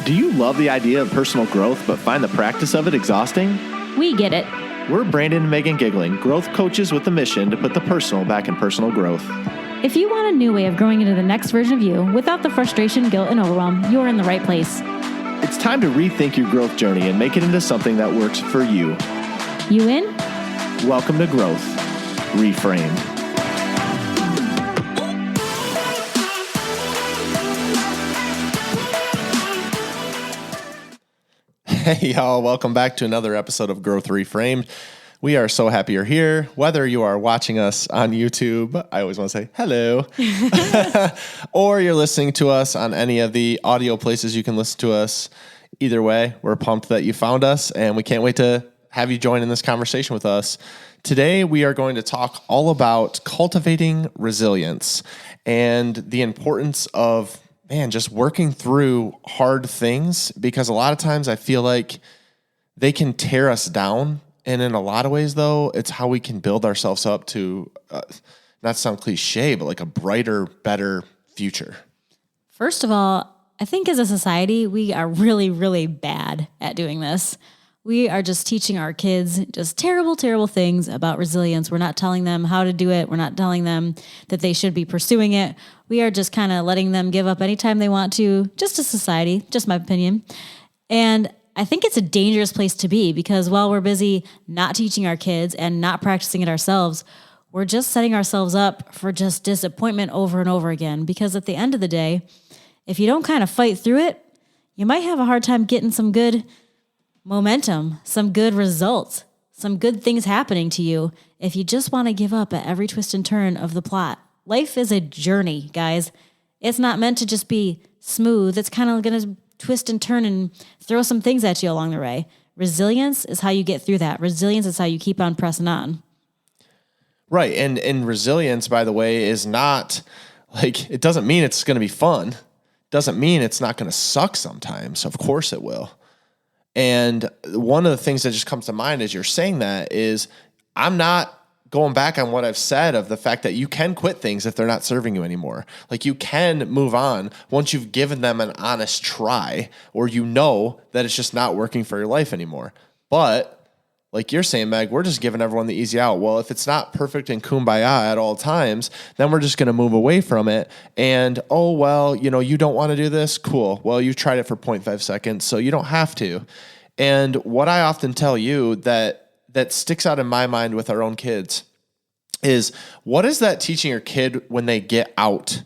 Do you love the idea of personal growth but find the practice of it exhausting? We get it. We're Brandon and Meghan Giggling, growth coaches with a mission to put the personal back in personal growth. If you want a new way of growing into the next version of you without the frustration, guilt, and overwhelm, you're in the right place. It's time to rethink your growth journey and make it into something that works for you. You in? Welcome to Growth Reframed. Hey, y'all. Welcome back to another episode of Growth Reframed. We are so happy you're here. Whether you are watching us on YouTube, I always want to say hello, or you're listening to us on any of the audio places you can listen to us. Either way, we're pumped that you found us, and we can't wait to have you join in this conversation with us. Today, we are going to talk all about cultivating resilience and the importance of just working through hard things, because a lot of times I feel like they can tear us down. And in a lot of ways, though, it's how we can build ourselves up to, not sound cliche, but like a brighter, better future. First of all, I think as a society, we are really, really bad at doing this. We are just teaching our kids just terrible, terrible things about resilience. We're not telling them how to do it. We're not telling them that they should be pursuing it. We are just kind of letting them give up anytime they want to, just a society, just my opinion. And I think it's a dangerous place to be, because while we're busy not teaching our kids and not practicing it ourselves, we're just setting ourselves up for just disappointment over and over again. Because at the end of the day, if you don't kind of fight through it, you might have a hard time getting some good momentum, some good results, some good things happening to you if you just want to give up at every twist and turn of the plot. Life is a journey, guys. It's not meant to just be smooth. It's kind of going to twist and turn and throw some things at you along the way. Resilience is how you get through that. Resilience is how you keep on pressing on. Right. And resilience, by the way, is not like, it doesn't mean it's going to be fun. Doesn't mean it's not going to suck sometimes. Of course it will. And one of the things that just comes to mind as you're saying that is, I'm not going back on what I've said of the fact that you can quit things if they're not serving you anymore. Like, you can move on once you've given them an honest try, or you know that it's just not working for your life anymore. But like you're saying, Meg, we're just giving everyone the easy out. Well, if it's not perfect and kumbaya at all times, then we're just going to move away from it. And, oh, well, you don't want to do this? Cool. Well, you tried it for 0.5 seconds, so you don't have to. And what I often tell you that sticks out in my mind with our own kids is, what is that teaching your kid when they get out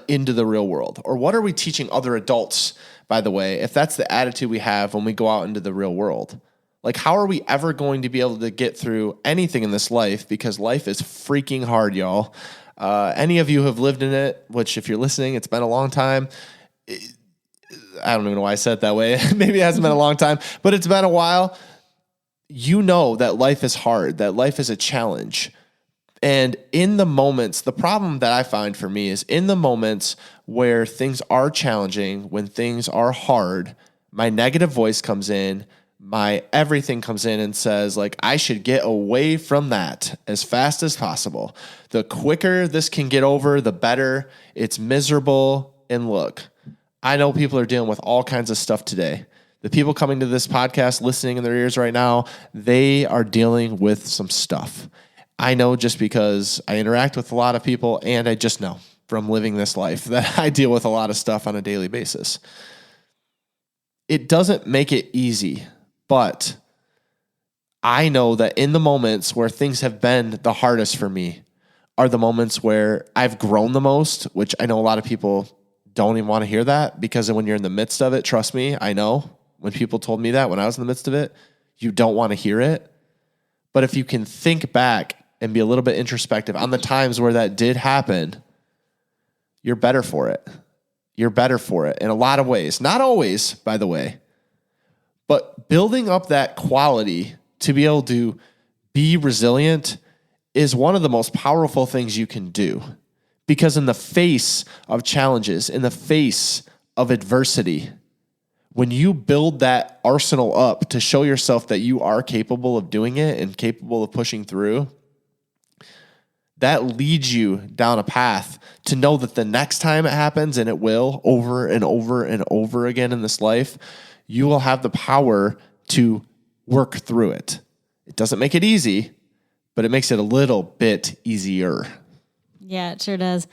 into the real world? Or what are we teaching other adults, by the way, if that's the attitude we have when we go out into the real world? Like, how are we ever going to be able to get through anything in this life? Because life is freaking hard, y'all. Any of you who have lived in it, which if you're listening, it's been a long time. I don't even know why I said it that way. Maybe it hasn't been a long time, but it's been a while. You know that life is hard, that life is a challenge. And in the moments, the problem that I find for me is in the moments where things are challenging, when things are hard, my negative voice comes in, my everything comes in and says, like, I should get away from that as fast as possible. The quicker this can get over, the better. It's miserable. And look, I know people are dealing with all kinds of stuff today. The people coming to this podcast, listening in their ears right now, they are dealing with some stuff. I know, just because I interact with a lot of people, and I just know from living this life that I deal with a lot of stuff on a daily basis. It doesn't make it easy, but I know that in the moments where things have been the hardest for me are the moments where I've grown the most, which I know a lot of people don't even want to hear that, because when you're in the midst of it, trust me, I know when people told me that when I was in the midst of it, you don't want to hear it. But if you can think back and be a little bit introspective on the times where that did happen, you're better for it. You're better for it in a lot of ways. Not always, by the way, but building up that quality to be able to be resilient is one of the most powerful things you can do. Because in the face of challenges, in the face of adversity, when you build that arsenal up to show yourself that you are capable of doing it and capable of pushing through, that leads you down a path to know that the next time it happens, and it will over and over and over again in this life, you will have the power to work through it. It doesn't make it easy, but it makes it a little bit easier. Yeah, it sure does.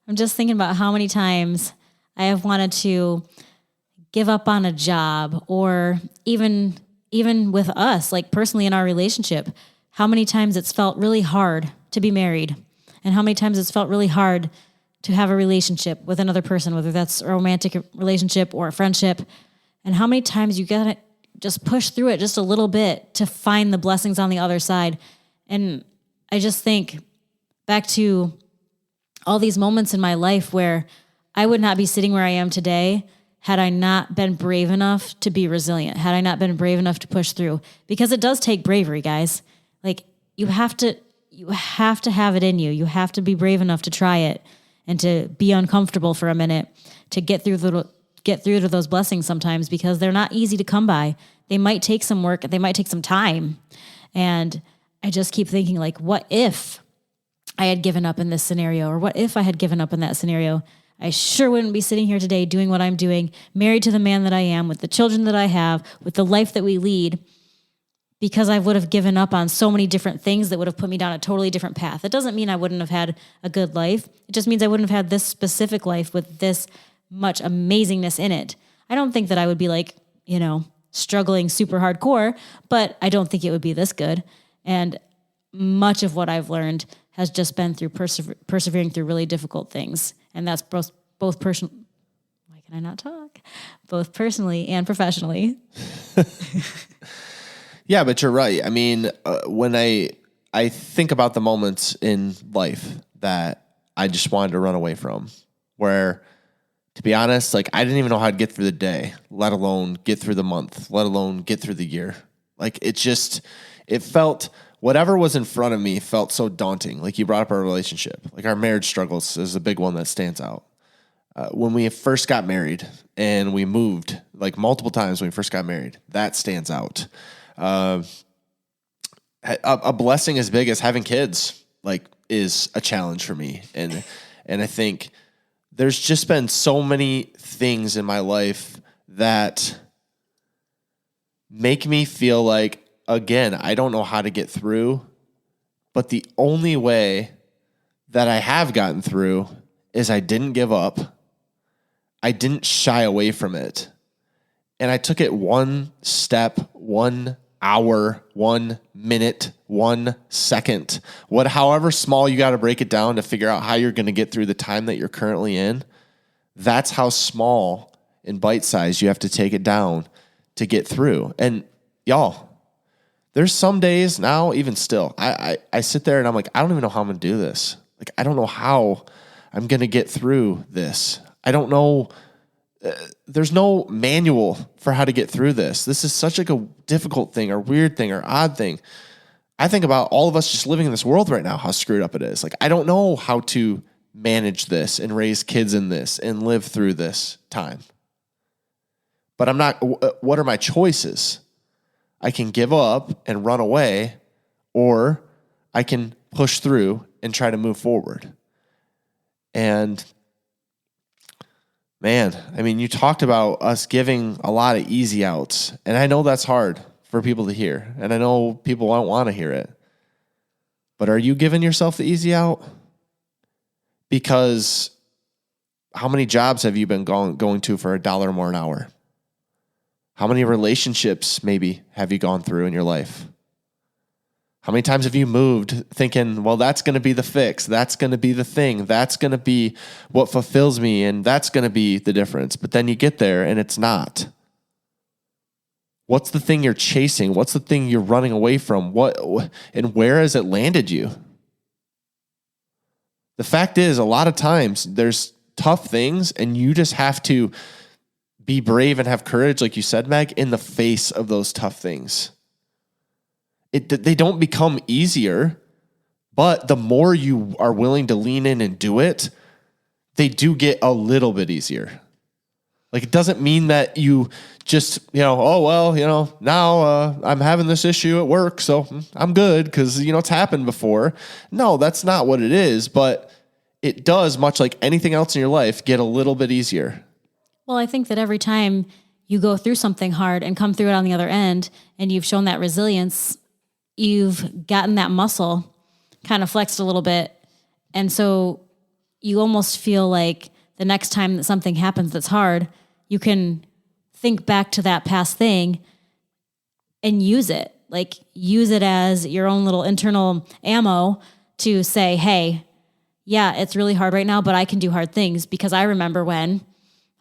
I'm just thinking about how many times I have wanted to give up on a job, or even with us, like personally in our relationship, how many times it's felt really hard to be married, and how many times it's felt really hard to have a relationship with another person, whether that's a romantic relationship or a friendship, and how many times you gotta just push through it just a little bit to find the blessings on the other side. And I just think back to all these moments in my life where I would not be sitting where I am today had I not been brave enough to be resilient, had I not been brave enough to push through. Because it does take bravery, guys. Like, you have to have it in you. You have to be brave enough to try it and to be uncomfortable for a minute, to get through to those blessings sometimes, because they're not easy to come by. They might take some work, they might take some time. And I just keep thinking, like, what if I had given up in this scenario? Or what if I had given up in that scenario? I sure wouldn't be sitting here today doing what I'm doing, married to the man that I am, with the children that I have, with the life that we lead, because I would have given up on so many different things that would have put me down a totally different path. It doesn't mean I wouldn't have had a good life. It just means I wouldn't have had this specific life with this much amazingness in it. I don't think that I would be like, struggling super hardcore, but I don't think it would be this good. And much of what I've learned has just been through persevering through really difficult things. And that's both personally. Why can I not talk? Both personally and professionally. Yeah, but you're right. I mean, when I think about the moments in life that I just wanted to run away from, where, to be honest, like, I didn't even know how to get through the day, let alone get through the month, let alone get through the year. Like, it felt, whatever was in front of me felt so daunting. Like, you brought up our relationship. Like, our marriage struggles is a big one that stands out. When we first got married and we moved, like, multiple times when we first got married, that stands out. A blessing as big as having kids, like, is a challenge for me. And I think there's just been so many things in my life that make me feel like, again, I don't know how to get through, but the only way that I have gotten through is I didn't give up. I didn't shy away from it. And I took it one step, 1 hour, 1 minute, 1 second, however small you got to break it down to figure out how you're going to get through the time that you're currently in. That's how small and bite size you have to take it down to get through. And y'all, there's some days now, even still, I sit there and I'm like, I don't even know how I'm going to do this. Like, I don't know how I'm going to get through this. I don't know. There's no manual for how to get through this. This is such like a difficult thing or weird thing or odd thing. I think about all of us just living in this world right now, how screwed up it is. Like, I don't know how to manage this and raise kids in this and live through this time. But I'm not, what are my choices? I can give up and run away, or I can push through and try to move forward. And man, I mean, you talked about us giving a lot of easy outs, and I know that's hard for people to hear, and I know people won't want to hear it. But are you giving yourself the easy out? Because how many jobs have you been going to for $1 more an hour? How many relationships maybe have you gone through in your life? How many times have you moved thinking, well, that's going to be the fix. That's going to be the thing. That's going to be what fulfills me. And that's going to be the difference. But then you get there and it's not. What's the thing you're chasing? What's the thing you're running away from? And where has it landed you? The fact is, a lot of times there's tough things and you just have to be brave and have courage, like you said, Meg, in the face of those tough things. They don't become easier, but the more you are willing to lean in and do it, they do get a little bit easier. Like, it doesn't mean that you just, oh, well, now I'm having this issue at work, so I'm good because, it's happened before. No, that's not what it is. But it does, much like anything else in your life, get a little bit easier. Well, I think that every time you go through something hard and come through it on the other end, and you've shown that resilience, you've gotten that muscle kind of flexed a little bit. And so you almost feel like the next time that something happens that's hard, you can think back to that past thing and use it. Like, use it as your own little internal ammo to say, hey, yeah, it's really hard right now, but I can do hard things, because I remember when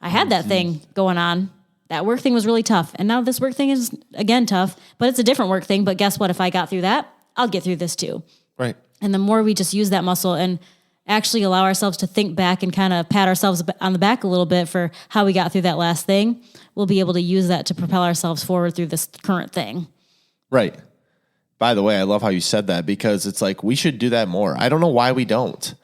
I had that thing going on. That work thing was really tough. And now this work thing is, again, tough, but it's a different work thing. But guess what? If I got through that, I'll get through this too. Right. And the more we just use that muscle and actually allow ourselves to think back and kind of pat ourselves on the back a little bit for how we got through that last thing, we'll be able to use that to propel ourselves forward through this current thing. Right. By the way, I love how you said that, because it's like, we should do that more. I don't know why we don't.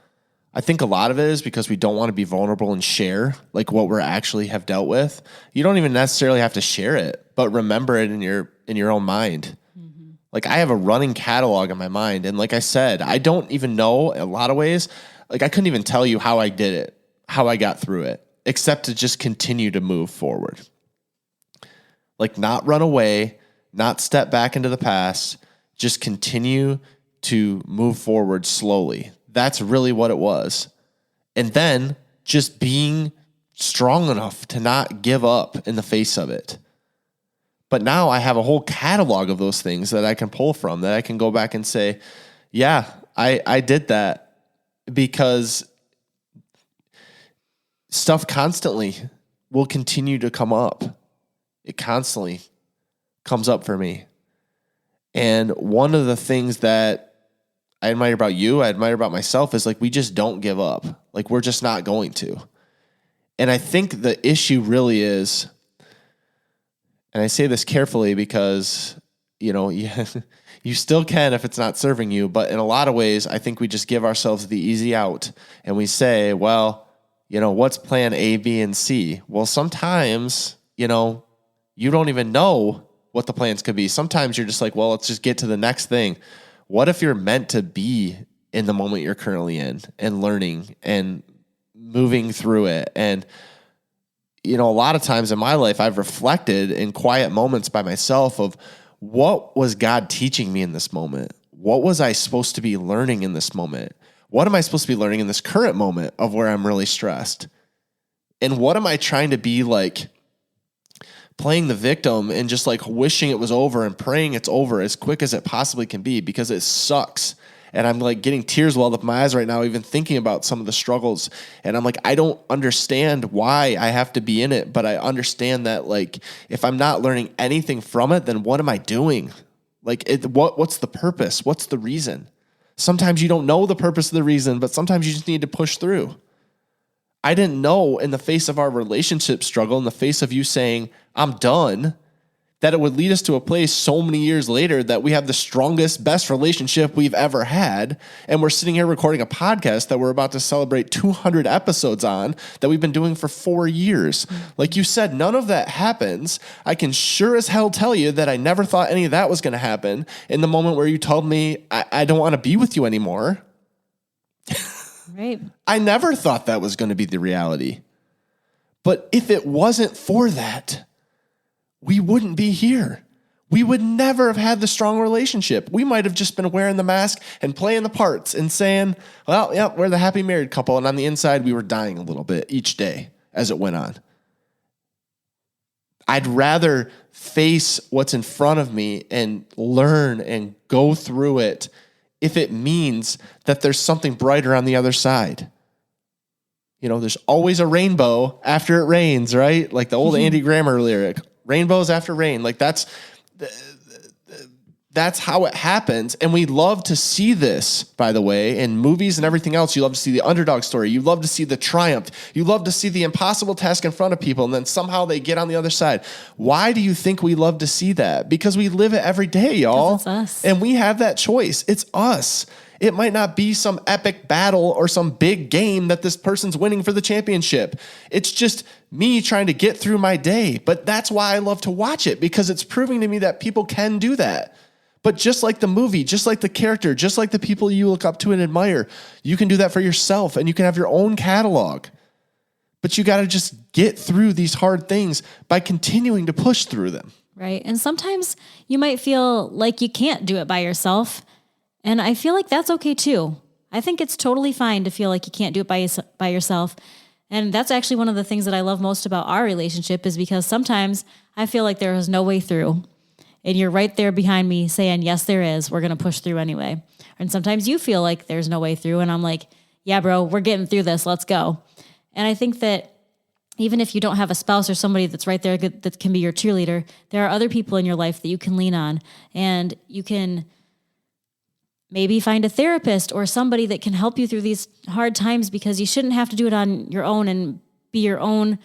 I think a lot of it is because we don't want to be vulnerable and share like what we're actually have dealt with. You don't even necessarily have to share it, but remember it in your own mind. Mm-hmm. Like, I have a running catalog in my mind. And like I said, I don't even know a lot of ways. Like, I couldn't even tell you how I did it, how I got through it, except to just continue to move forward. Like, not run away, not step back into the past, just continue to move forward slowly. That's really what it was. And then just being strong enough to not give up in the face of it. But now I have a whole catalog of those things that I can pull from, that I can go back and say, yeah, I did that, because stuff constantly will continue to come up. It constantly comes up for me. And one of the things that I admire about you, I admire about myself, is like, we just don't give up. Like, we're just not going to. And I think the issue really is, and I say this carefully because, you still can if it's not serving you. But in a lot of ways, I think we just give ourselves the easy out and we say, well, what's plan A, B, and C? Well, sometimes, you don't even know what the plans could be. Sometimes you're just like, well, let's just get to the next thing. What if you're meant to be in the moment you're currently in and learning and moving through it? And, a lot of times in my life, I've reflected in quiet moments by myself of, what was God teaching me in this moment? What was I supposed to be learning in this moment? What am I supposed to be learning in this current moment of where I'm really stressed? And what am I trying to be like, playing the victim and just like wishing it was over and praying it's over as quick as it possibly can be, because it sucks. And I'm like getting tears welled up my eyes right now, even thinking about some of the struggles. And I'm like, I don't understand why I have to be in it, but I understand that, like, if I'm not learning anything from it, then what am I doing? Like, what's the purpose? What's the reason? Sometimes you don't know the purpose of the reason, but sometimes you just need to push through. I didn't know, in the face of our relationship struggle, in the face of you saying, I'm done, that it would lead us to a place so many years later that we have the strongest, best relationship we've ever had. And we're sitting here recording a podcast that we're about to celebrate 200 episodes on, that we've been doing for 4 years. Like you said, none of that happens. I can sure as hell tell you that I never thought any of that was going to happen in the moment where you told me, I don't want to be with you anymore. Right. I never thought that was going to be the reality. But if it wasn't for that, we wouldn't be here. We would never have had the strong relationship. We might have just been wearing the mask and playing the parts and saying, well, yeah, we're the happy married couple. And on the inside, we were dying a little bit each day as it went on. I'd rather face what's in front of me and learn and go through it if it means that there's something brighter on the other side. There's always a rainbow after it rains, right? Like the old Andy Grammer lyric, rainbows after rain. Like that's how it happens. And we love to see this, by the way, in movies and everything else. You love to see the underdog story. You love to see the triumph. You love to see the impossible task in front of people, and then somehow they get on the other side. Why do you think we love to see that? Because we live it every day, y'all. It's us. And we have that choice. It's us. It might not be some epic battle or some big game that this person's winning for the championship. It's just me trying to get through my day. But that's why I love to watch it, because it's proving to me that people can do that. But just like the movie, just like the character, just like the people you look up to and admire, you can do that for yourself, and you can have your own catalog. But you got to just get through these hard things by continuing to push through them. Right. And sometimes you might feel like you can't do it by yourself. And I feel like that's okay too. I think it's totally fine to feel like you can't do it by yourself. And that's actually one of the things that I love most about our relationship, is because sometimes I feel like there is no way through. And you're right there behind me saying, yes, there is. We're going to push through anyway. And sometimes you feel like there's no way through. And I'm like, yeah, bro, we're getting through this. Let's go. And I think that even if you don't have a spouse or somebody that's right there that can be your cheerleader, there are other people in your life that you can lean on, and you can maybe find a therapist or somebody that can help you through these hard times, because you shouldn't have to do it on your own and be your own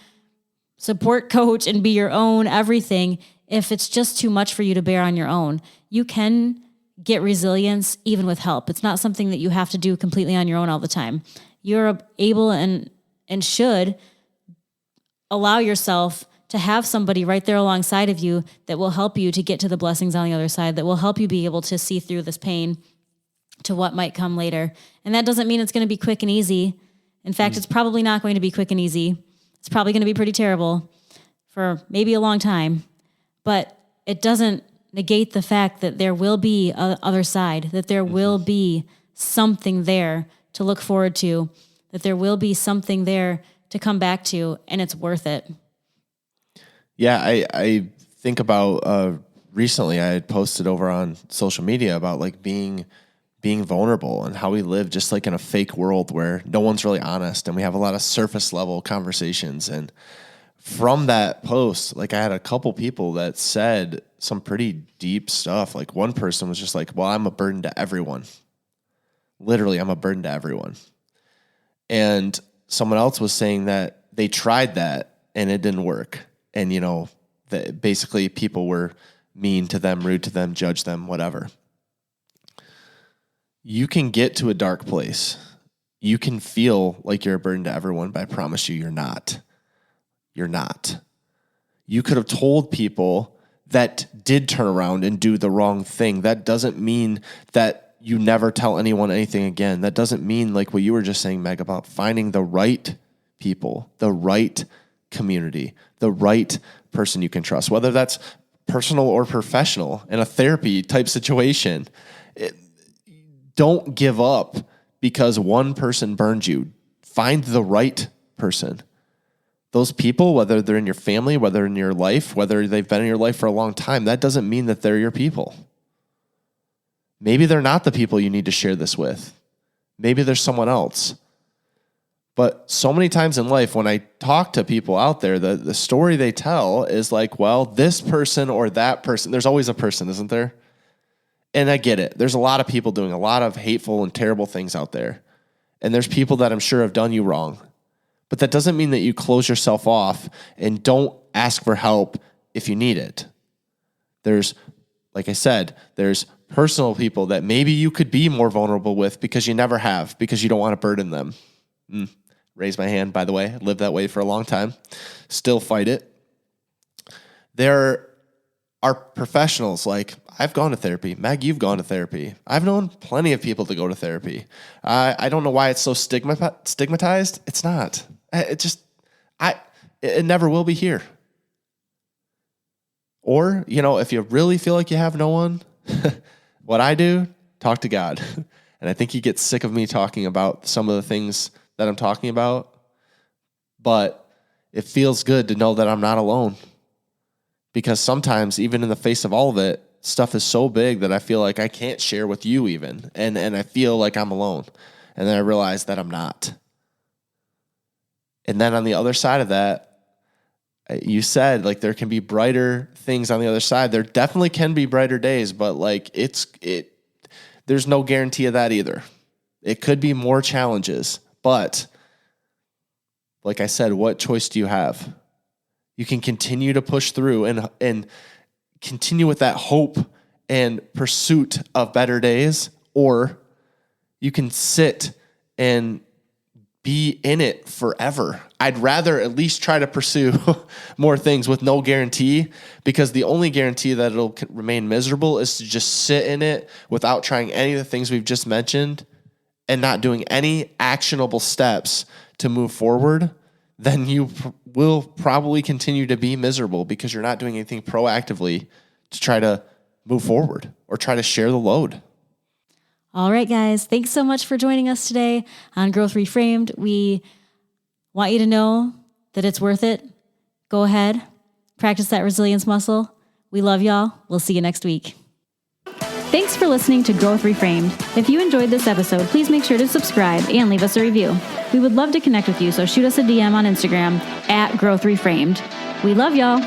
support coach and be your own everything if it's just too much for you to bear on your own. You can get resilience even with help. It's not something that you have to do completely on your own all the time. You're able and should allow yourself to have somebody right there alongside of you that will help you to get to the blessings on the other side, that will help you be able to see through this pain to what might come later. And that doesn't mean it's going to be quick and easy. In fact, it's probably not going to be quick and easy. It's probably going to be pretty terrible for maybe a long time, but it doesn't negate the fact that there will be a other side, that there will be something there to look forward to, that there will be something there to come back to, and it's worth it. Yeah, I think about recently I had posted over on social media about like being vulnerable and how we live just like in a fake world where no one's really honest, and we have a lot of surface level conversations. And from that post, like I had a couple people that said some pretty deep stuff. Like one person was just like, well, I'm a burden to everyone. Literally, I'm a burden to everyone. And someone else was saying that they tried that and it didn't work. And, you know, that basically people were mean to them, rude to them, judge them, whatever. You can get to a dark place. You can feel like you're a burden to everyone, but I promise you, you're not. You're not. You could have told people that did turn around and do the wrong thing. That doesn't mean that you never tell anyone anything again. That doesn't mean, like what you were just saying, Meg, about finding the right people, the right community, the right person you can trust, whether that's personal or professional in a therapy type situation. Don't give up because one person burned you. Find the right person. Those people, whether they're in your family, whether in your life, whether they've been in your life for a long time, that doesn't mean that they're your people. Maybe they're not the people you need to share this with. Maybe there's someone else. But so many times in life, when I talk to people out there, the story they tell is like, well, this person or that person. There's always a person, isn't there? And I get it. There's a lot of people doing a lot of hateful and terrible things out there. And there's people that I'm sure have done you wrong. But that doesn't mean that you close yourself off and don't ask for help if you need it. There's, like I said, there's personal people that maybe you could be more vulnerable with because you never have, because you don't want to burden them. Raise my hand, by the way. I lived that way for a long time. Still fight it. There are professionals, like I've gone to therapy. Meg, you've gone to therapy. I've known plenty of people to go to therapy. I don't know why it's so stigmatized. It's not. It never will be here. Or, you know, if you really feel like you have no one, what I do, talk to God. And I think he gets sick of me talking about some of the things that I'm talking about. But it feels good to know that I'm not alone. Because sometimes, even in the face of all of it, stuff is so big that I feel like I can't share with you even. And I feel like I'm alone. And then I realize that I'm not. And then on the other side of that, you said like there can be brighter things on the other side. There definitely can be brighter days, but like there's no guarantee of that either. It could be more challenges, but like I said, what choice do you have? You can continue to push through and continue with that hope and pursuit of better days, or you can sit and be in it forever. I'd rather at least try to pursue more things with no guarantee, because the only guarantee that it'll remain miserable is to just sit in it without trying any of the things we've just mentioned and not doing any actionable steps to move forward. Then you will probably continue to be miserable because you're not doing anything proactively to try to move forward or try to share the load. All right, guys. Thanks so much for joining us today on Growth Reframed. We want you to know that it's worth it. Go ahead, practice that resilience muscle. We love y'all. We'll see you next week. Thanks for listening to Growth Reframed. If you enjoyed this episode, please make sure to subscribe and leave us a review. We would love to connect with you, so shoot us a DM on Instagram @Growth Reframed. We love y'all.